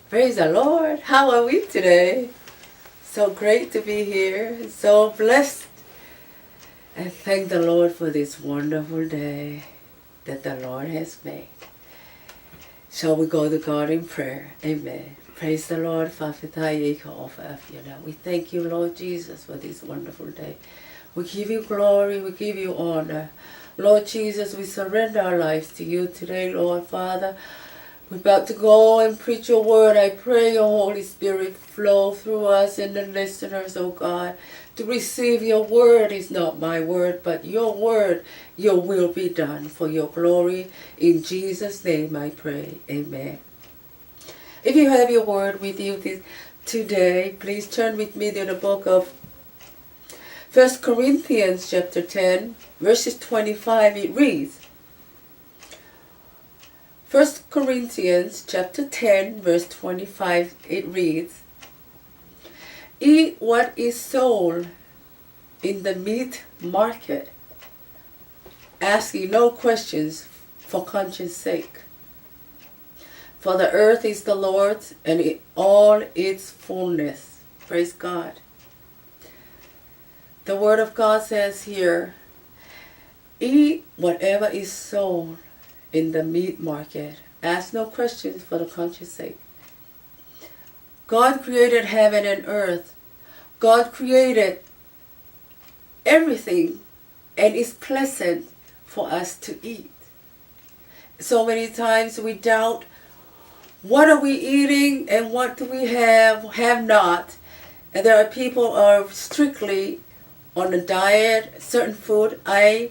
Praise the Lord. How are we today? So great to be here. So blessed. And thank the Lord for this wonderful day that the Lord has made. Shall we go to God in prayer? Amen. Praise the Lord. We thank you, Lord Jesus, for this wonderful day. We give you glory. We give you honor. Lord Jesus, we surrender our lives to you today, Lord Father. We're about to go and preach your word. I pray your Holy Spirit flow through us and the listeners, oh God, to receive your word is not my word, but your word, your will be done for your glory. In Jesus' name I pray. Amen. If you have your word with you today, please turn with me to the book of 1 Corinthians chapter 10, verses 25. It reads, 1 Corinthians chapter 10 verse 25, it reads, "Eat what is sold in the meat market, asking no questions for conscience sake. For the earth is the Lord's and all its fullness." Praise God. The word of God says here, eat whatever is sold in the meat market. Ask no questions for the conscience sake. God created heaven and earth. God created everything, and it's pleasant for us to eat. So many times we doubt, what are we eating and what do we have not. And there are people who are strictly on a diet, certain food. I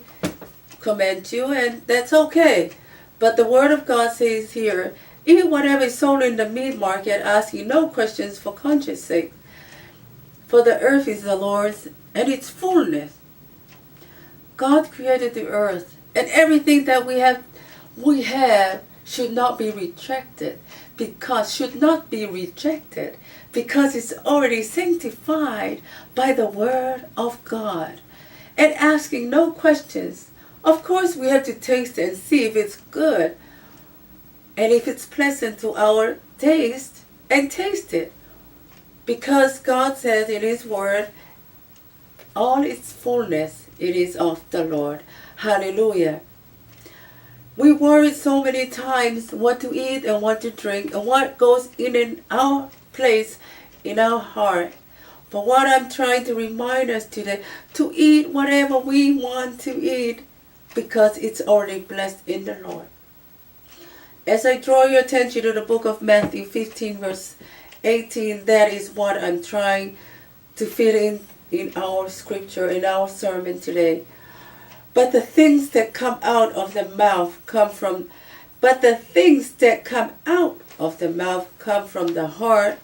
commend you, and that's okay. But the word of God says here, eat whatever is sold in the meat market, asking no questions for conscience sake. For the earth is the Lord's and its fullness. God created the earth, and everything that we have should not be rejected, because it's already sanctified by the word of God. And asking no questions. Of course, we have to taste it and see if it's good and if it's pleasant to our taste, and taste it. Because God says in His Word, all its fullness, it is of the Lord. Hallelujah. We worry so many times what to eat and what to drink and what goes in our place, in our heart. But what I'm trying to remind us today, to eat whatever we want to eat, because it's already blessed in the Lord. As I draw your attention to the book of Matthew 15 verse 18, that is what I'm trying to fit in our scripture, in our sermon today. But the things that come out of the mouth come from the heart,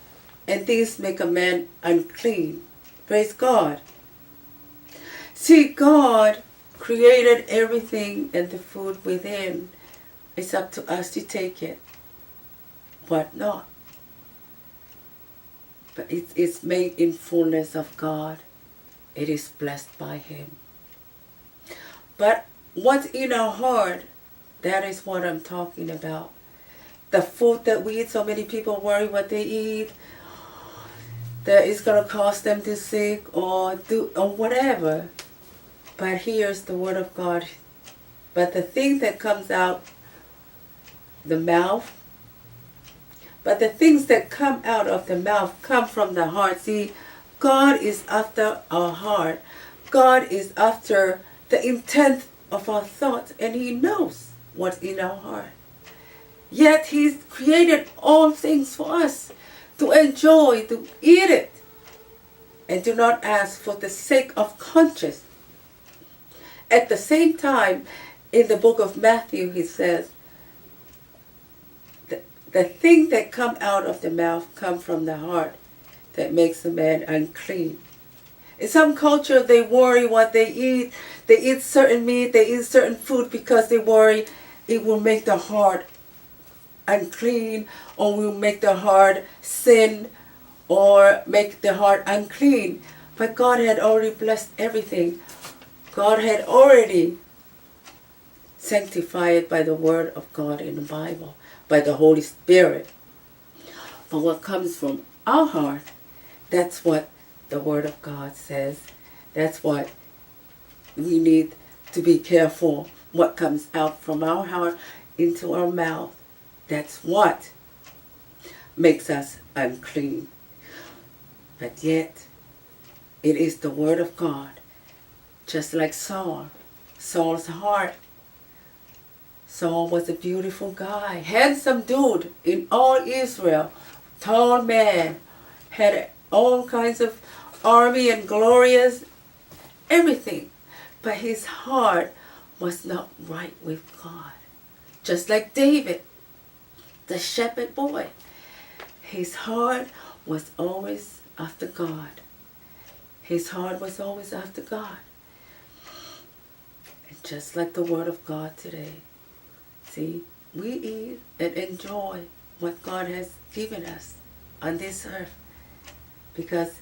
and these make a man unclean. Praise God. See, God created everything and the food within. It's up to us to take it. What not? But it's made in fullness of God. It is blessed by Him. But what's in our heart, that is what I'm talking about. The food that we eat, so many people worry what they eat, that it's going to cause them to sick or whatever. But here's the word of God. But the thing that comes out the mouth, but the things that come out of the mouth come from the heart. See, God is after our heart. God is after the intent of our thoughts, and He knows what's in our heart. Yet He's created all things for us to enjoy, to eat it, and do not ask for the sake of conscience. At the same time, in the book of Matthew, He says, the thing that come out of the mouth come from the heart, that makes a man unclean. In some culture, they worry what they eat. They eat certain meat, they eat certain food because they worry it will make the heart unclean, or will make the heart sin, or make the heart unclean. But God had already blessed everything. God had already sanctified it by the word of God in the Bible, by the Holy Spirit. But what comes from our heart, that's what the Word of God says. That's what we need to be careful. What comes out from our heart into our mouth, that's what makes us unclean. But yet, it is the Word of God. Just like Saul. Saul's heart. Saul was a beautiful guy. Handsome dude in all Israel. Tall man. Had all kinds of army and glorious everything. But his heart was not right with God. Just like David, the shepherd boy. His heart was always after God. His heart was always after God. And just like the Word of God today. See, we eat and enjoy what God has given us on this earth. Because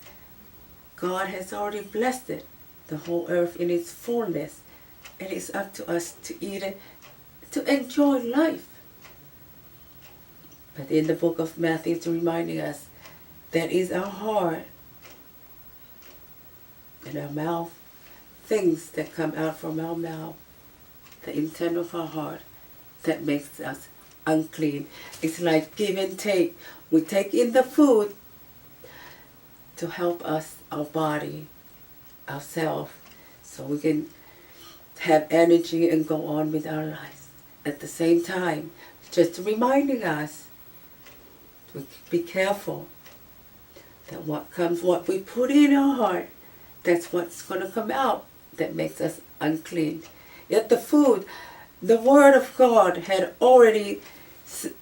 God has already blessed it, the whole earth in its fullness. And it's up to us to eat it, to enjoy life. But in the book of Matthew, it's reminding us that is our heart and our mouth, things that come out from our mouth, the intent of our heart, that makes us unclean. It's like give and take. We take in the food to help us, our body, ourselves, so we can have energy and go on with our lives. At the same time, just reminding us to be careful that what we put in our heart, that's what's going to come out that makes us unclean. Yet the food, the Word of God had already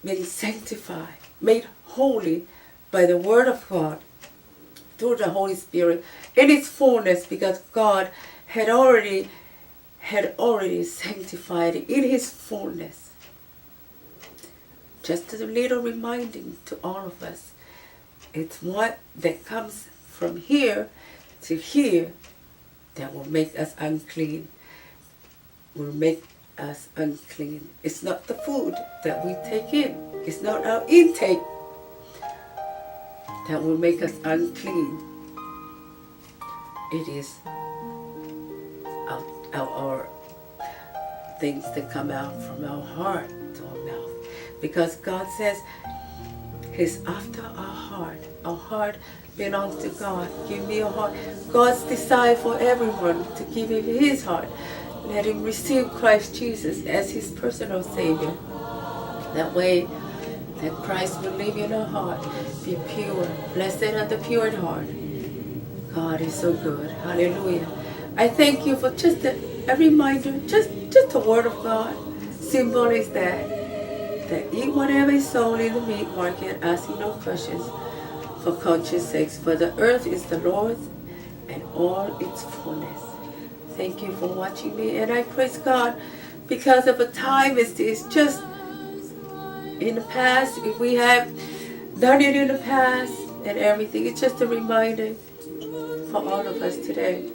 been sanctified, made holy by the Word of God through the Holy Spirit in its fullness, because God had already sanctified it in His fullness. Just a little reminding to all of us, it's what that comes from here to here that will make us unclean, will make us unclean. It's not the food that we take in, it's not our intake that will make us unclean. It is our things that come out from our heart to our mouth. Because God says He's after our heart. Our heart belongs to God. Give me your heart. God's desire for everyone to give Him His heart. Let him receive Christ Jesus as his personal Savior. That way, that Christ will live in our heart, be pure. Blessed are the pure in heart. God is so good. Hallelujah. I thank you for just a reminder, just a word of God. Simple is that eat whatever is sold in the meat market, asking no questions for conscience sakes. For the earth is the Lord's and all its fullness. Thank you for watching me, and I praise God because of a time as this. Just in the past, if we have done it in the past and everything, it's just a reminder for all of us today.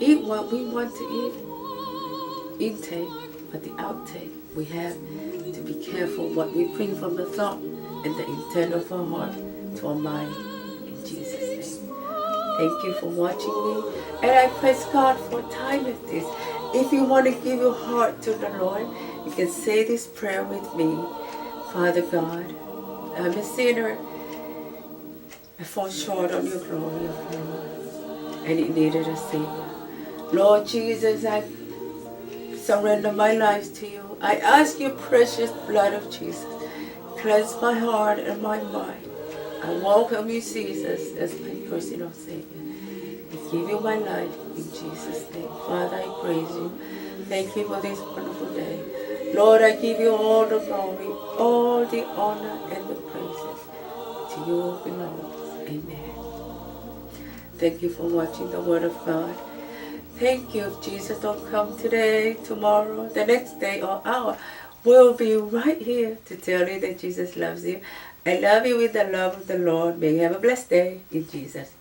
Eat what we want to eat, intake, but the outtake, we have to be careful what we bring from the thought and the intent of our heart to our mind. In Jesus' name. Thank you for watching me. And I praise God for a time like this. If you want to give your heart to the Lord, you can say this prayer with me. Father God, I'm a sinner. I fall short on your glory of Lord, and it needed a Savior. Lord Jesus, I surrender my life to you. I ask your precious blood of Jesus. Cleanse my heart and my mind. I welcome you, Jesus, as my personal Savior. I give you my life in Jesus' name. Father, I praise you. Thank you for this wonderful day. Lord, I give you all the glory, all the honor, and the praises. To you belongs. Amen. Thank you for watching the Word of God. Thank you. If Jesus don't come today, tomorrow, the next day or hour, we'll be right here to tell you that Jesus loves you. I love you with the love of the Lord. May you have a blessed day in Jesus.